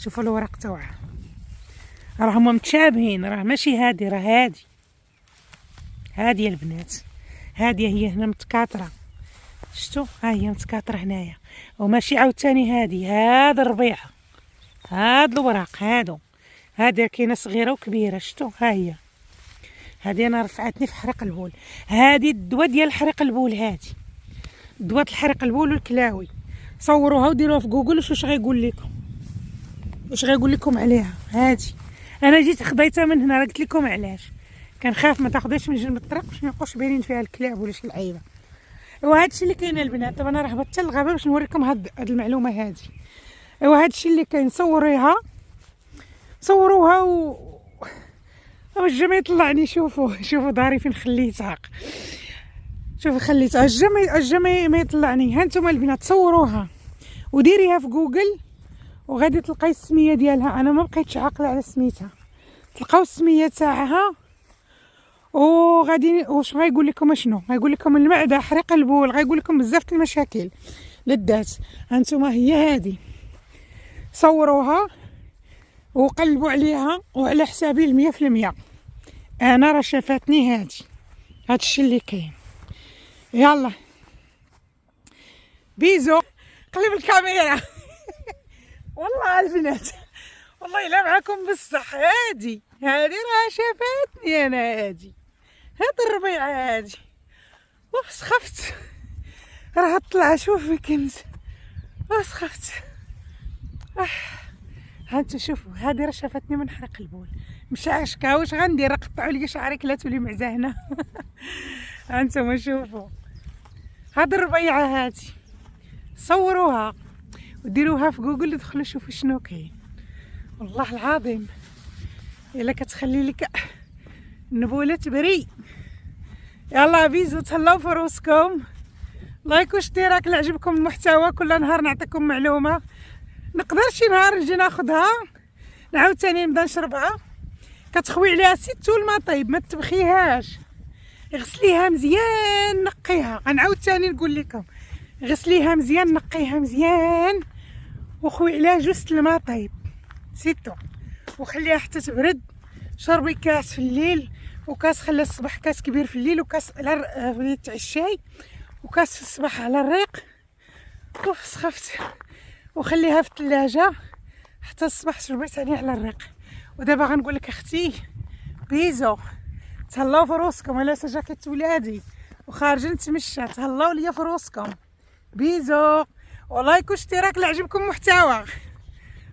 شوفوا الوراق تاعها راهما متشابهين، راه ماشي هادي، راه هادي البنات، هاديه هي هنا متكاثره، شفتوا ها هي متكاثره هنايا، وماشي عاوتاني هادي، هاد الربيعه، هاد الوراق هادي كاينه صغيره وكبيره، شفتوا ها هي هادي انا رفعتني في حرق البول، هادي الدواء ديال حرق البول، هادي دواء الحرق البول والكلاوي، صوروها وديروها في جوجل واش غيقول لكم عليها. هادي انا جيت خديتها من هنا، راه قلت لكم علاش، كنخاف ما تاخذيش من جنب الطريق باش ما يبقاوش باينين فيها الكلاب ولا شي لعيبه. ايوا هادشي اللي كاين البنات. دابا انا راه هبطت للغابه باش نوريكم هاد المعلومه هادي. ايوا هادشي اللي كاين، صوروها الجا ما يطلعني. شوفوا داري فين خليتها، شوفوا خليتها الجا ما يطلعني. ها نتوما البنات صوروها وديريها في جوجل وغادي تلقاي السميه ديالها. انا ما بقيتش عاقله على سميتها، تلقاو السميه تاعها وغادي واش غايقول لكم شنو غايقول لكم المعده، حرق البول، غايقول لكم بزاف المشاكل للذات. هانتوما هي هادي، صوروها وقلبوا عليها وعلى حسابي 100%. انا راه شافتني هادشي اللي كاين. يلا بيزو، قلب الكاميرا. والله البنات والله الا معاكم بصح، هادي راه شافتني انا، هاد الربيعه هادي. وسخفت راه طلع، شوفي كنت وسخفت. هانتو شوفوا هادي راه شافتني من حرق البول، مش عاشكا واش غندير، قطعوا لي شعري كلا تولي معزهنه. هانتوما شوفوا هاد الربيعه هادي، صوروها وديروها في جوجل ودخلوا شوفوا شنو كاين. والله العظيم الا كتخلي لك النبوله تبري. يلا بيزو، تهلاو في روسكم، لايك واشتراك اللي عجبكم المحتوى. كل نهار نعطيكم معلومه، نقدر شي نهار نجي ناخذها نعاود ثاني نبدا نشربها. كتخوي عليها ست الماء طيب، ما تبخيهاش، غسليها مزيان، نقيها. غنعاود ثاني نقول لكم، غسليها مزيان، نقيها مزيان، وخوي عليها جوج الماء طيب سيتو، وخليها حتى تبرد. شربي كاس في الليل وكاس خلي الصباح، كاس كبير في الليل وكاس على تاع الشاي، وكاس في الصباح على الريق. سخفت وخليها في الثلاجه حتى الصباح شربي ثاني على الريق. ودابا غنقول لك اختي بيزو، تهلاو في روسكم، على جاكيت ولادي وخارجه نتمشى، تهلاو ليا في روسكم. بيزو ولايك واشتراك اللي عجبكم محتوى.